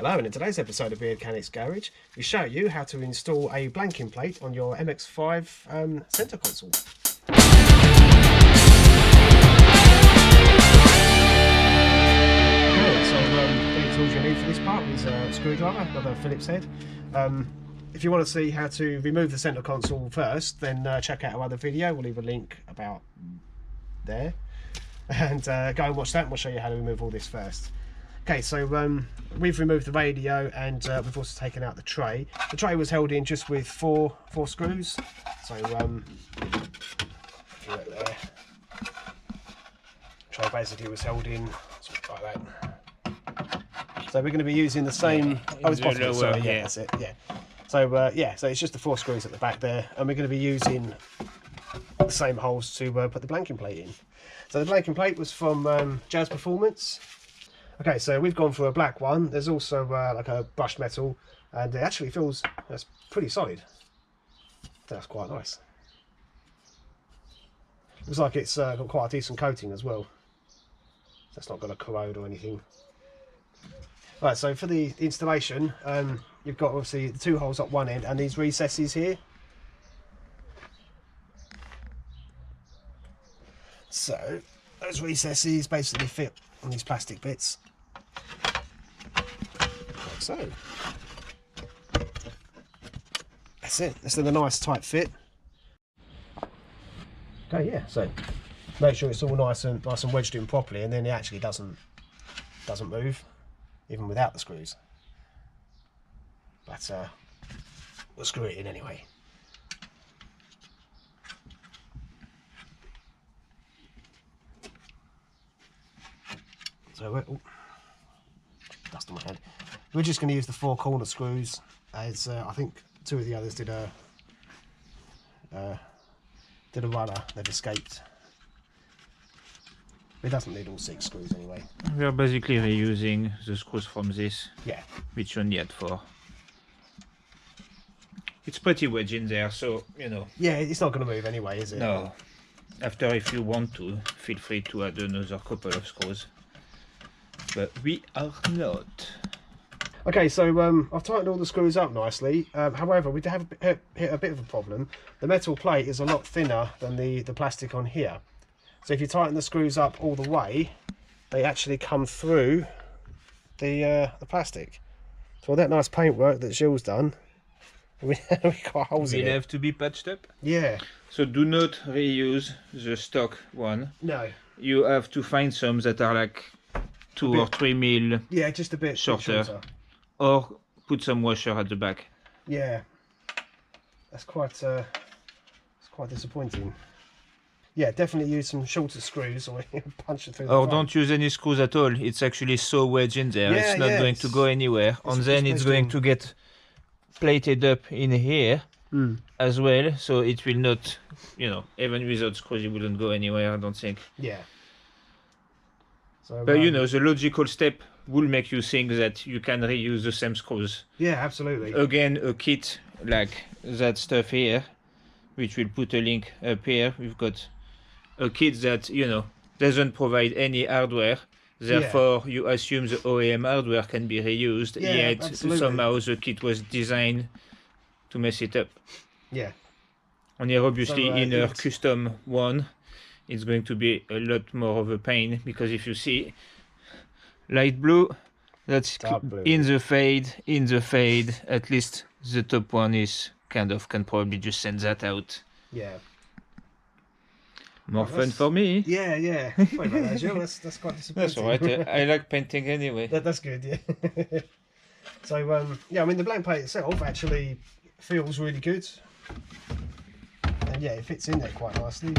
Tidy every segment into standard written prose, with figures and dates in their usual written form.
Hello, and in today's episode of Beardchanics Garage, we show you how to install a blanking plate on your MX5 centre console. Okay, so the tools you need for this part is a screwdriver, another Phillips head. If you want to see how to remove the centre console first, then check out our other video. We'll leave a link about there, and go and watch that, and we'll show you how to remove all this first. Okay, so we've removed the radio, and we've also taken out the tray. The tray was held in just with four screws. So right there. Tray basically was held in like that. So we're going to be using the same. Oh, it's possible. Sorry, yeah, that's it. Yeah. So yeah, so it's just the 4 screws at the back there, and we're going to be using the same holes to put the blanking plate in. So the blanking plate was from Jass Performance. Okay, so we've gone for a black one. There's also like a brushed metal, and it actually feels that's pretty solid. That's quite nice. Looks like it's got quite a decent coating as well. That's not going to corrode or anything. Right, so for the installation, you've got obviously the 2 holes at one end and these recesses here. So those recesses basically fit on these plastic bits. Like so. That's it. It's a nice tight fit. Okay, yeah. So make sure it's all nice and wedged in properly, and then it actually doesn't move, even without the screws. But we'll screw it in anyway. So dust on my head. We're just going to use the 4 corner screws, as I think 2 of the others did a runner. They've escaped. It doesn't need all 6 screws anyway. We are basically reusing the screws from this, yeah, which only had 4. It's pretty wedged in there, so you know. Yeah, it's not going to move anyway, is it? No. After, if you want to, feel free to add another couple of screws. But we are not. Okay, so I've tightened all the screws up nicely. However, we have hit a bit of a problem. The metal plate is a lot thinner than the plastic on here. So if you tighten the screws up all the way, they actually come through the plastic. So all that nice paintwork that Gilles done, we got holes in it. Will have to be patched up. Yeah. So do not reuse the stock one. No. You have to find some that are like 2 or 3 mil. Yeah, just a bit shorter. Or put some washer at the back. Yeah. That's quite it's quite disappointing. Yeah, definitely use some shorter screws or punch it through the front. Don't use any screws at all. It's actually so wedged in there. Yeah, it's not going to go anywhere. And then it's going to get plated up in here as well. So it will not, you know, even without screws, it wouldn't go anywhere, I don't think. Yeah. So, but you know, the logical step will make you think that you can reuse the same screws. Yeah, absolutely. Again, a kit like that stuff here, which we'll put a link up here. We've got a kit that, you know, doesn't provide any hardware. Therefore, you assume the OEM hardware can be reused. Yeah, yet absolutely. somehow the kit was designed to mess it up. Yeah. And here, obviously, So, in a custom one, it's going to be a lot more of a pain, because if you see light blue, that's blue. in the fade, at least the top one is kind of, can probably just send that out. Yeah. More fun for me. Yeah, yeah. Sorry about that, Gilles. That's quite disappointing. That's alright. I like painting anyway. That's good, yeah. So, yeah, I mean, the blank plate itself actually feels really good. And yeah, it fits in there quite nicely.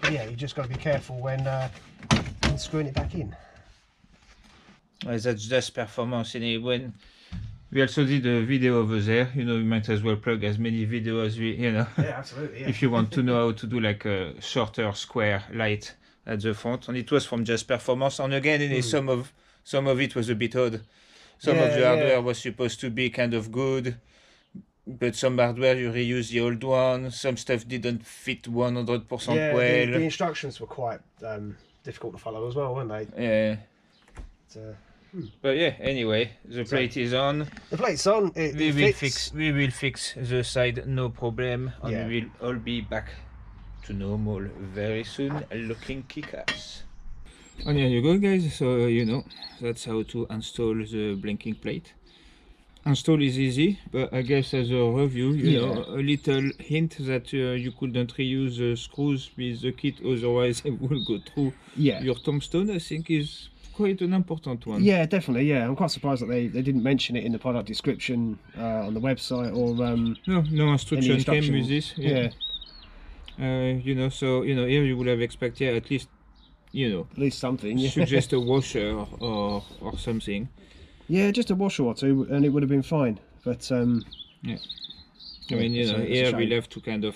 But yeah, you just got to be careful when screwing it back in. That's Jass Performance. When we also did a video over there, you know, we might as well plug as many videos as we, you know. Yeah, absolutely. Yeah. If you want to know how to do like a shorter square light at the front, and it was from Jass Performance. And again, some of it was a bit odd. Some of the hardware was supposed to be kind of good, but some hardware you reuse the old one. Some stuff didn't fit 100% well. The instructions were quite difficult to follow as well, weren't they? Yeah. But yeah, anyway, the plate is on. The plate's on. We will fix the side, no problem, and Yeah. we will all be back to normal very soon, looking kick-ass. And here you go, guys. So you know that's how to install the blinking plate. Install is easy, but I guess as a review, you know, a little hint that you couldn't reuse the screws with the kit, otherwise it will go through your tombstone, I think is quite an important one. Yeah, definitely. Yeah, I'm quite surprised that they didn't mention it in the product description on the website or no instruction came with this. Yeah. You know, so you know here you would have expected at least, you know, at least something. Yeah. Suggest a washer or something. Yeah, just a washer or two, and it would have been fine. But yeah, I mean, you know, here we'll have to kind of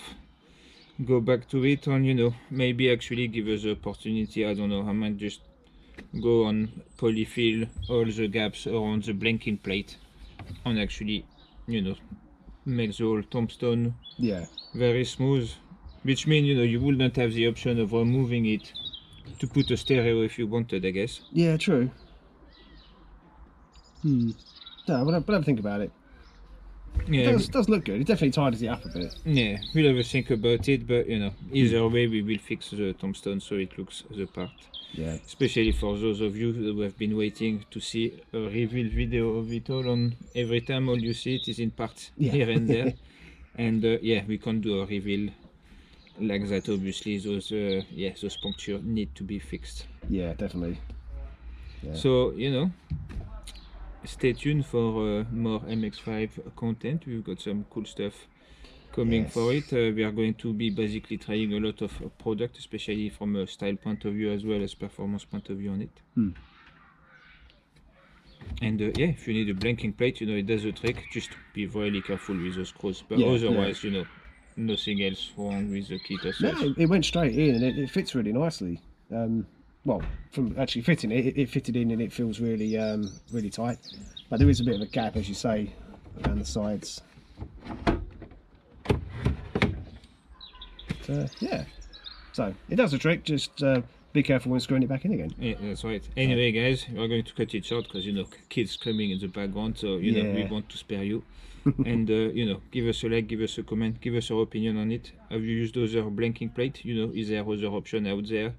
go back to it, and you know, maybe actually give us the opportunity. I don't know. I might just go on polyfill all the gaps around the blinking plate, and actually, you know, make the whole tombstone very smooth. Which means, you know, you wouldn't have the option of removing it to put a stereo if you wanted, I guess. Yeah, true. No, but I'll have to think about it. Yeah, it does look good. It definitely tidies it up a bit. Yeah, we'll have a think about it, but you know, either way we will fix the tombstone so it looks the part. Yeah. Especially for those of you who have been waiting to see a reveal video of it all, and every time all you see it is in parts here and there. And yeah, we can't do a reveal like that. Obviously, those punctures need to be fixed. Yeah, definitely. Yeah. So you know, stay tuned for more MX5 content. We've got some cool stuff coming for it. We are going to be basically trying a lot of product, especially from a style point of view as well as performance point of view on it. And yeah, if you need a blinking plate, you know, it does the trick. Just be really careful with the screws, but otherwise, you know, nothing else wrong with the kit as such. No, it went straight in and it fits really nicely. Well, from actually fitting it, it fitted in and it feels really really tight, but there is a bit of a gap, as you say, around the sides. Yeah, so it does the trick. Just be careful when screwing it back in again. Yeah, that's right. Anyway, guys, we're going to cut it short because, you know, kids screaming in the background, so you know, we want to spare you. And you know, give us a like, give us a comment, give us your opinion on it. Have you used other blinking plate? You know, is there other option out there?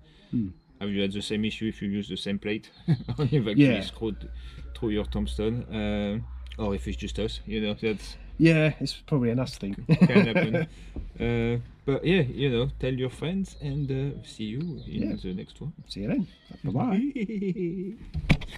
Have you had the same issue if you use the same plate? Or you've actually screwed through your tombstone? Or if it's just us, you know, that's... Yeah, it's probably an us thing. Can happen. But yeah, you know, tell your friends and see you in the next one. See you then. Bye-bye.